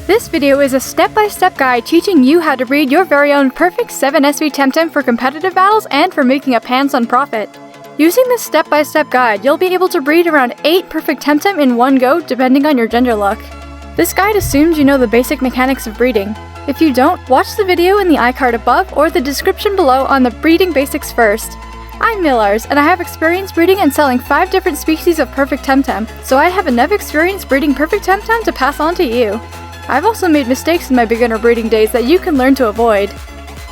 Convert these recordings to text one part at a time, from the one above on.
This video is a step-by-step guide teaching you how to breed your very own perfect 7SV Temtem for competitive battles and for making a hands-on profit. Using this step-by-step guide, you'll be able to breed around 8 perfect Temtem in one go depending on your gender luck. This guide assumes you know the basic mechanics of breeding. If you don't, watch the video in the iCard above or the description below on the breeding basics first. I'm Millars, and I have experience breeding and selling 5 different species of perfect Temtem, so I have enough experience breeding perfect Temtem to pass on to you. I've also made mistakes in my beginner breeding days that you can learn to avoid.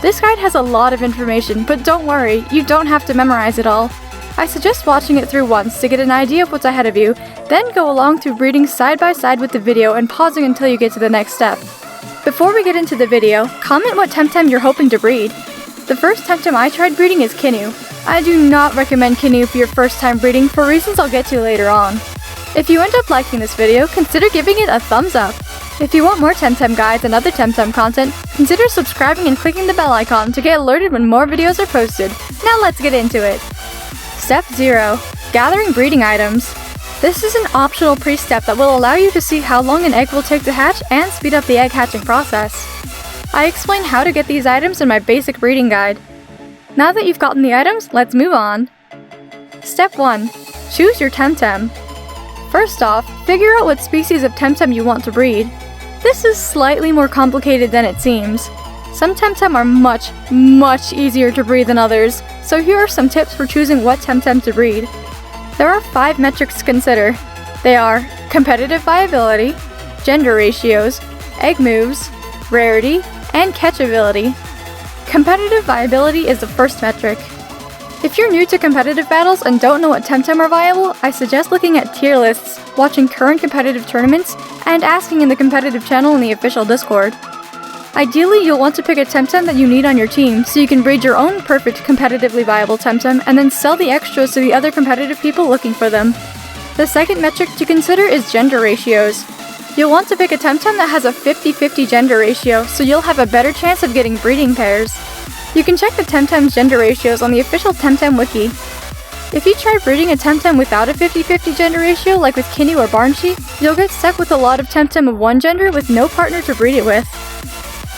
This guide has a lot of information, but don't worry, you don't have to memorize it all. I suggest watching it through once to get an idea of what's ahead of you, then go along through breeding side by side with the video and pausing until you get to the next step. Before we get into the video, comment what Temtem you're hoping to breed. The first Temtem I tried breeding is Kinnu. I do not recommend Kinnu for your first time breeding for reasons I'll get to later on. If you end up liking this video, consider giving it a thumbs up. If you want more Temtem guides and other Temtem content, consider subscribing and clicking the bell icon to get alerted when more videos are posted. Now let's get into it. Step 0. Gathering breeding items. This is an optional pre-step that will allow you to see how long an egg will take to hatch and speed up the egg hatching process. I explain how to get these items in my basic breeding guide. Now that you've gotten the items, let's move on. Step 1. Choose your Temtem. First off, figure out what species of Temtem you want to breed. This is slightly more complicated than it seems. Some Temtem are much easier to breed than others, so here are some tips for choosing what Temtem to breed. There are 5 metrics to consider. They are competitive viability, gender ratios, egg moves, rarity, and catchability. Competitive viability is the first metric. If you're new to competitive battles and don't know what Temtem are viable, I suggest looking at tier lists, watching current competitive tournaments, and asking in the competitive channel in the official Discord. Ideally, you'll want to pick a Temtem that you need on your team, so you can breed your own perfect competitively viable Temtem and then sell the extras to the other competitive people looking for them. The second metric to consider is gender ratios. You'll want to pick a Temtem that has a 50-50 gender ratio, so you'll have a better chance of getting breeding pairs. You can check the Temtem's gender ratios on the official Temtem wiki. If you try breeding a Temtem without a 50-50 gender ratio, like with Kinnu or Barnshee, you'll get stuck with a lot of Temtem of one gender with no partner to breed it with.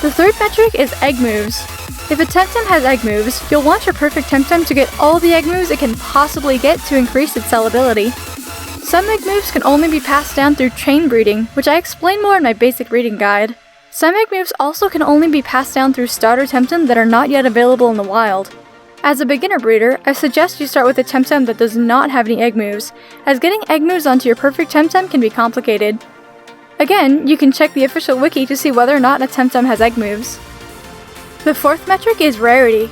The third metric is egg moves. If a Temtem has egg moves, you'll want your perfect Temtem to get all the egg moves it can possibly get to increase its sellability. Some egg moves can only be passed down through chain breeding, which I explain more in my basic breeding guide. Some egg moves also can only be passed down through starter Temtem that are not yet available in the wild. As a beginner breeder, I suggest you start with a Temtem that does not have any egg moves, as getting egg moves onto your perfect Temtem can be complicated. Again, you can check the official wiki to see whether or not a Temtem has egg moves. The fourth metric is rarity.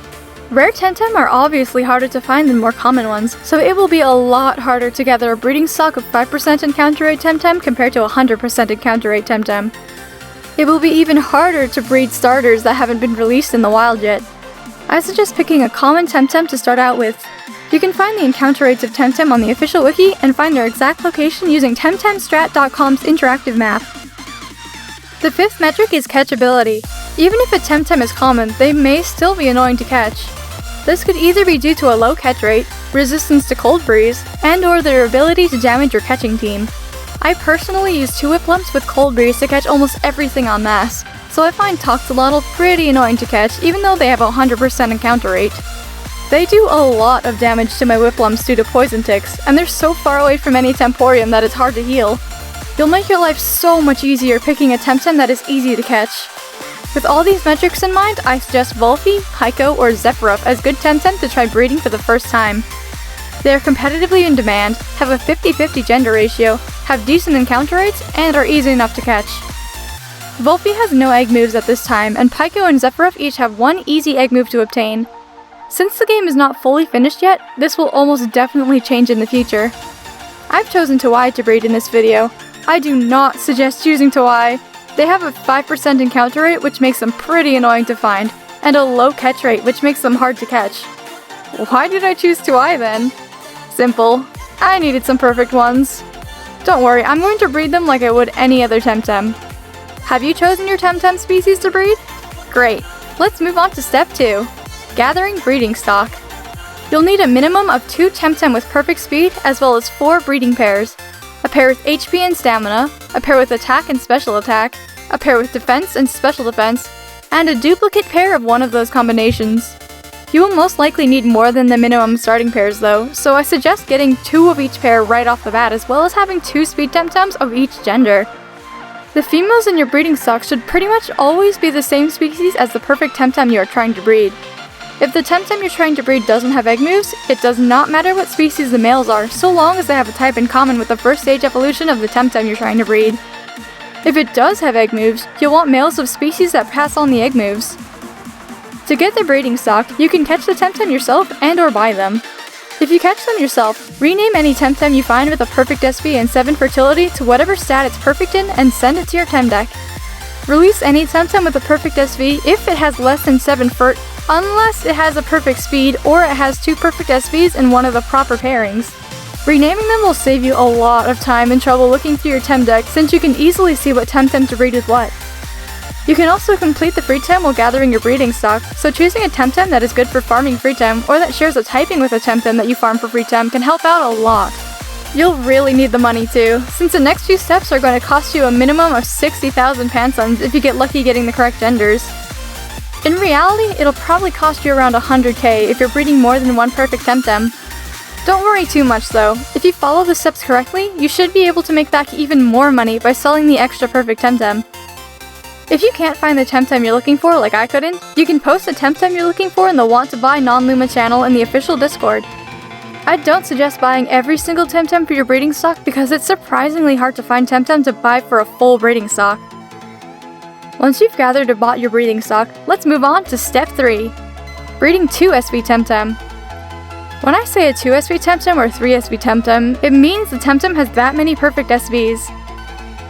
Rare Temtem are obviously harder to find than more common ones, so it will be a lot harder to gather a breeding stock of 5% encounter rate Temtem compared to 100% encounter rate Temtem. It will be even harder to breed starters that haven't been released in the wild yet. I suggest picking a common Temtem to start out with. You can find the encounter rates of Temtem on the official wiki and find their exact location using TemtemStrat.com's interactive map. The fifth metric is catchability. Even if a Temtem is common, they may still be annoying to catch. This could either be due to a low catch rate, resistance to cold breeze, and/or their ability to damage your catching team. I personally use 2 Whiplumps with cold breeze to catch almost everything en masse, so I find Toxolotl pretty annoying to catch even though they have a 100% encounter rate. They do a lot of damage to my Whiplumps due to poison ticks, and they're so far away from any Temporium that it's hard to heal. You'll make your life so much easier picking a Temtem that is easy to catch. With all these metrics in mind, I suggest Volphy, Pyco, or Zephyruff as good Temtem to try breeding for the first time. They are competitively in demand, have a 50-50 gender ratio, have decent encounter rates, and are easy enough to catch. Volphy has no egg moves at this time, and Pyco and Zephyruff each have 1 easy egg move to obtain. Since the game is not fully finished yet, this will almost definitely change in the future. I've chosen Tawai to breed in this video. I do not suggest choosing Tawai. They have a 5% encounter rate, which makes them pretty annoying to find, and a low catch rate, which makes them hard to catch. Why did I choose Tawai then? Simple. I needed some perfect ones. Don't worry, I'm going to breed them like I would any other Temtem. Have you chosen your Temtem species to breed? Great. Let's move on to step 2. Gathering breeding stock. You'll need a minimum of 2 Temtem with perfect speed, as well as 4 breeding pairs. A pair with HP and stamina, a pair with attack and special attack, a pair with defense and special defense, and a duplicate pair of one of those combinations. You will most likely need more than the minimum starting pairs though, so I suggest getting 2 of each pair right off the bat, as well as having 2 speed Temtems of each gender. The females in your breeding stock should pretty much always be the same species as the perfect Temtem you are trying to breed. If the Temtem you're trying to breed doesn't have egg moves, it does not matter what species the males are, so long as they have a type in common with the first stage evolution of the Temtem you're trying to breed. If it does have egg moves, you'll want males of species that pass on the egg moves. To get the breeding stock, you can catch the Temtem yourself and or buy them. If you catch them yourself, rename any Temtem you find with a perfect SV and 7 fertility to whatever stat it's perfect in and send it to your Tem deck. Release any Temtem with a perfect SV if it has less than 7 fert, unless it has a perfect speed or it has 2 perfect SVs in one of the proper pairings. Renaming them will save you a lot of time and trouble looking through your Tem deck, since you can easily see what Temtem to breed with what. You can also complete the free Tem while gathering your breeding stock, so choosing a Temtem that is good for farming free Tem or that shares a typing with a Temtem that you farm for free Tem can help out a lot. You'll really need the money too, since the next few steps are going to cost you a minimum of 60,000 Pansuns if you get lucky getting the correct genders. In reality, it'll probably cost you around 100k if you're breeding more than one perfect Temtem. Don't worry too much though, if you follow the steps correctly, you should be able to make back even more money by selling the extra perfect Temtem. If you can't find the Temtem you're looking for, like I couldn't, you can post the Temtem you're looking for in the Want to Buy Non-Luma channel in the official Discord. I don't suggest buying every single Temtem for your breeding stock because it's surprisingly hard to find Temtem to buy for a full breeding stock. Once you've gathered or bought your breeding stock, let's move on to step 3. Breeding 2 SV Temtem. When I say a 2 SV Temtem or 3 SV Temtem, it means the Temtem has that many perfect SVs.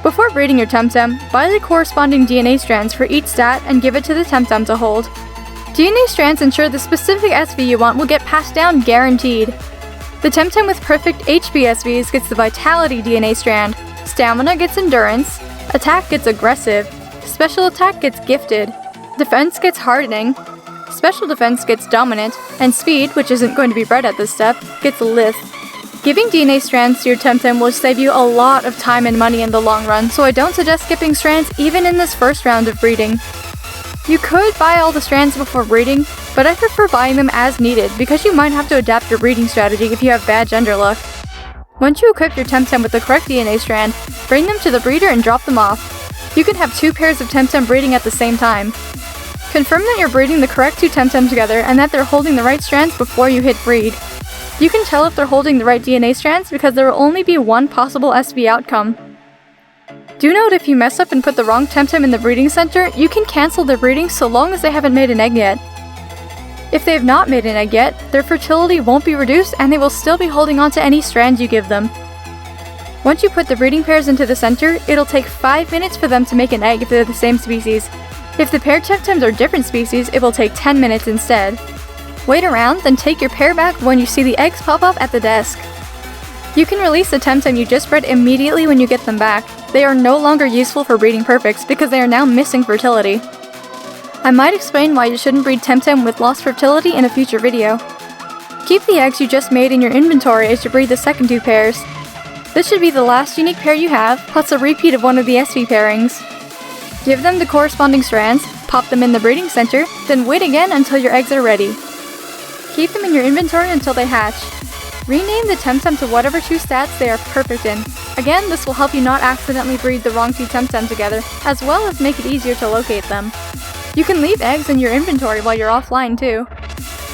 Before breeding your Temtem, buy the corresponding DNA strands for each stat and give it to the Temtem to hold. DNA strands ensure the specific SV you want will get passed down guaranteed. The Temtem with perfect HP SVs gets the Vitality DNA strand, Stamina gets Endurance, Attack gets Aggressive, Special Attack gets Gifted, Defense gets Hardening, Special Defense gets Dominant, and Speed, which isn't going to be bred at this step, gets Lithe. Giving DNA strands to your Temtem will save you a lot of time and money in the long run, so I don't suggest skipping strands even in this first round of breeding. You could buy all the strands before breeding, but I prefer buying them as needed because you might have to adapt your breeding strategy if you have bad gender luck. Once you equip your Temtem with the correct DNA strand, bring them to the breeder and drop them off. You can have 2 pairs of Temtem breeding at the same time. Confirm that you're breeding the correct 2 Temtem together and that they're holding the right strands before you hit breed. You can tell if they're holding the right DNA strands because there will only be one possible SV outcome. Do note if you mess up and put the wrong Temtem in the breeding center, you can cancel their breeding so long as they haven't made an egg yet. If they have not made an egg yet, their fertility won't be reduced and they will still be holding on to any strands you give them. Once you put the breeding pairs into the center, it'll take 5 minutes for them to make an egg if they're the same species. If the paired Temtems are different species, it will take 10 minutes instead. Wait around, then take your pair back when you see the eggs pop up at the desk. You can release the Temtem you just bred immediately when you get them back. They are no longer useful for breeding perfects because they are now missing fertility. I might explain why you shouldn't breed Temtem with lost fertility in a future video. Keep the eggs you just made in your inventory as you breed the second 2 pairs. This should be the last unique pair you have, plus a repeat of one of the SV pairings. Give them the corresponding strands, pop them in the breeding center, then wait again until your eggs are ready. Keep them in your inventory until they hatch. Rename the Temtem to whatever 2 stats they are perfect in. Again, this will help you not accidentally breed the wrong 2 Temtem together, as well as make it easier to locate them. You can leave eggs in your inventory while you're offline too.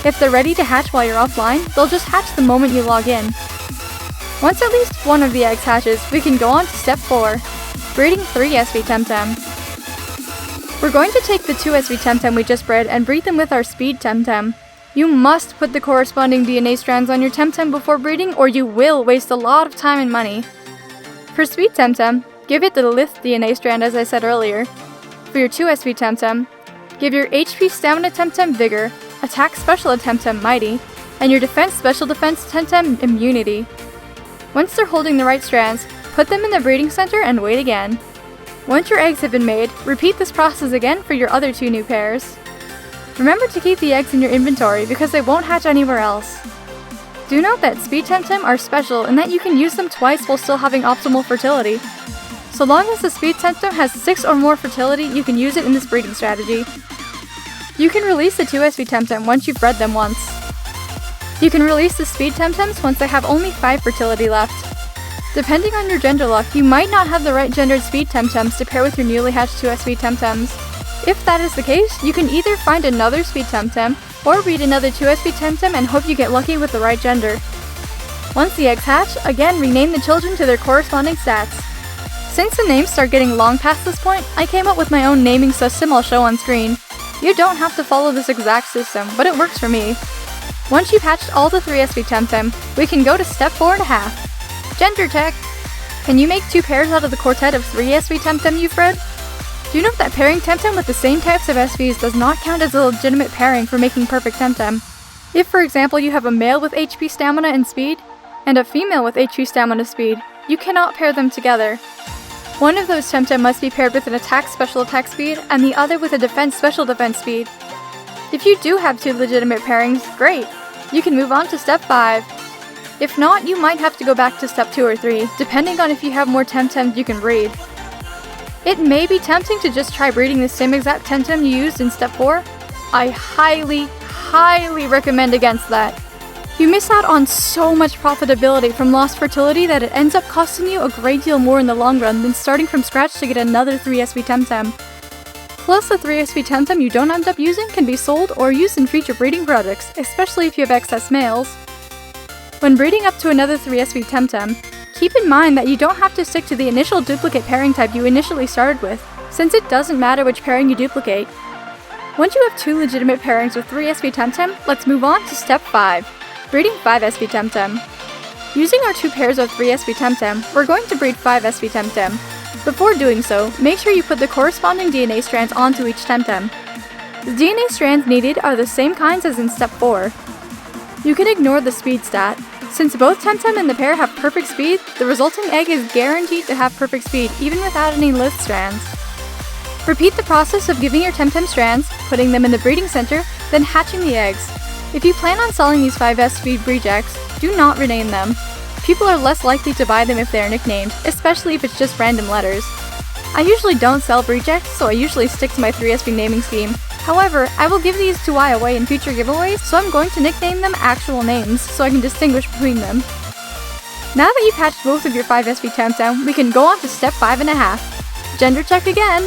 If they're ready to hatch while you're offline, they'll just hatch the moment you log in. Once at least one of the eggs hatches, we can go on to step 4, breeding 3 SV Temtem. We're going to take the 2 SV Temtem we just bred and breed them with our Speed Temtem. You must put the corresponding DNA strands on your Temtem before breeding or you will waste a lot of time and money. For Speed Temtem, give it the Lithe DNA strand as I said earlier. For your 2 SV Temtem, give your HP Stamina Temtem Vigor, Attack Special Temtem Mighty, and your Defense Special Defense Temtem Immunity. Once they're holding the right strands, put them in the breeding center and wait again. Once your eggs have been made, repeat this process again for your other 2 new pairs. Remember to keep the eggs in your inventory because they won't hatch anywhere else. Do note that Speed Temtem are special in that you can use them twice while still having optimal fertility. So long as the speed Temtem has 6 or more fertility, you can use it in this breeding strategy. You can release the 2 SV Temtem once you've bred them once. You can release the speed Temtems once they have only 5 fertility left. Depending on your gender luck, you might not have the right gendered speed Temtems to pair with your newly hatched 2 SV Temtems. If that is the case, you can either find another speed Temtem, or breed another 2 SV Temtem and hope you get lucky with the right gender. Once the eggs hatch, again rename the children to their corresponding stats. Since the names start getting long past this point, I came up with my own naming system I'll show on screen. You don't have to follow this exact system, but it works for me. Once you've hatched all the 3 SV Temtem, we can go to step 4.5. Gender check! Can you make 2 pairs out of the quartet of 3 SV Temtem you've bred? Do you know that pairing Temtem with the same types of SVs does not count as a legitimate pairing for making perfect Temtem? If, for example, you have a male with HP Stamina and Speed, and a female with HP Stamina Speed, you cannot pair them together. One of those Temtem must be paired with an Attack Special Attack Speed, and the other with a Defense Special Defense Speed. If you do have 2 legitimate pairings, great! You can move on to step 5. If not, you might have to go back to step 2 or 3, depending on if you have more Temtems you can breed. It may be tempting to just try breeding the same exact Temtem you used in step 4. I highly recommend against that. You miss out on so much profitability from lost fertility that it ends up costing you a great deal more in the long run than starting from scratch to get another 3 SV Temtem. Plus, the 3 SV Temtem you don't end up using can be sold or used in future breeding projects, especially if you have excess males. When breeding up to another 3 SV Temtem, keep in mind that you don't have to stick to the initial duplicate pairing type you initially started with, since it doesn't matter which pairing you duplicate. Once you have 2 legitimate pairings with 3 SV Temtem, let's move on to step 5, breeding 5 SV Temtem. Using our 2 pairs of 3 SV Temtem, we're going to breed 5 SV Temtem. Before doing so, make sure you put the corresponding DNA strands onto each Temtem. The DNA strands needed are the same kinds as in step 4. You can ignore the speed stat. Since both Temtem and the pair have perfect speed, the resulting egg is guaranteed to have perfect speed even without any lith strands. Repeat the process of giving your Temtem strands, putting them in the breeding center, then hatching the eggs. If you plan on selling these 5S speed breedjacks, do not rename them. People are less likely to buy them if they are nicknamed, especially if it's just random letters. I usually don't sell breedjacks, so I usually stick to my 3SV naming scheme. However, I will give these 2i away in future giveaways, so I'm going to nickname them actual names so I can distinguish between them. Now that you've hatched both of your 5SV Temtem, we can go on to step 5.5. Gender check again!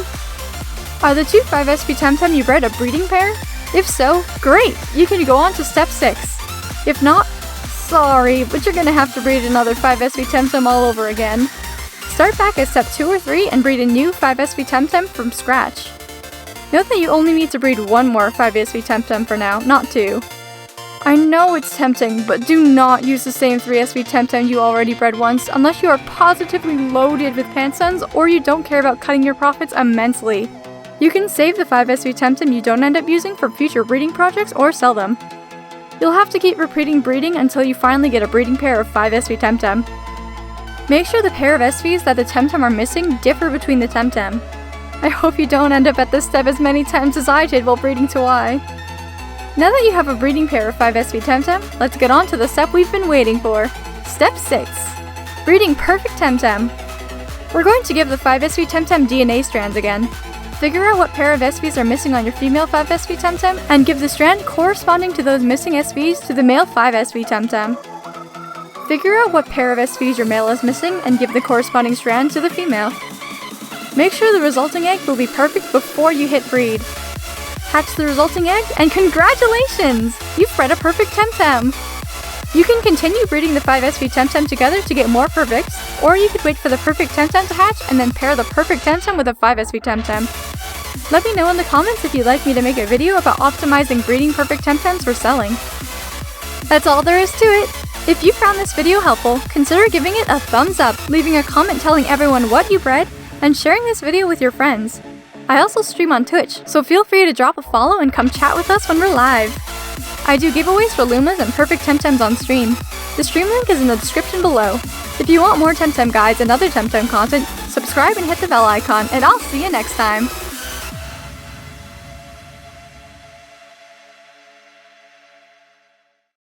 Are the 2 5SV Temtem you bred a breeding pair? If so, great! You can go on to step 6. If not, sorry, but you're gonna have to breed another 5SV Temtem all over again. Start back at step 2 or 3 and breed a new 5SV Temtem from scratch. Note that you only need to breed 1 more 5SV Temtem for now, not 2. I know it's tempting, but do not use the same 3SV Temtem you already bred once unless you are positively loaded with Pansons or you don't care about cutting your profits immensely. You can save the 5SV Temtem you don't end up using for future breeding projects or sell them. You'll have to keep repeating breeding until you finally get a breeding pair of 5SV Temtem. Make sure the pair of SVs that the Temtem are missing differ between the Temtem. I hope you don't end up at this step as many times as I did while breeding 2i. Now that you have a breeding pair of 5SV Temtem, let's get on to the step we've been waiting for. Step 6. Breeding perfect Temtem. We're going to give the 5SV Temtem DNA strands again. Figure out what pair of SVs are missing on your female 5SV Temtem, and give the strand corresponding to those missing SVs to the male 5SV Temtem. Figure out what pair of SVs your male is missing, and give the corresponding strand to the female. Make sure the resulting egg will be perfect before you hit breed. Hatch the resulting egg, and congratulations! You've bred a perfect Temtem! You can continue breeding the 5SV Temtem together to get more perfects, or you could wait for the perfect Temtem to hatch and then pair the perfect Temtem with a 5SV Temtem. Let me know in the comments if you'd like me to make a video about optimizing breeding perfect Temtems for selling. That's all there is to it! If you found this video helpful, consider giving it a thumbs up, leaving a comment telling everyone what you bred, and sharing this video with your friends. I also stream on Twitch, so feel free to drop a follow and come chat with us when we're live. I do giveaways for Lumas and perfect Temtems on stream. The stream link is in the description below. If you want more Temtem guides and other Temtem content, subscribe and hit the bell icon, and I'll see you next time!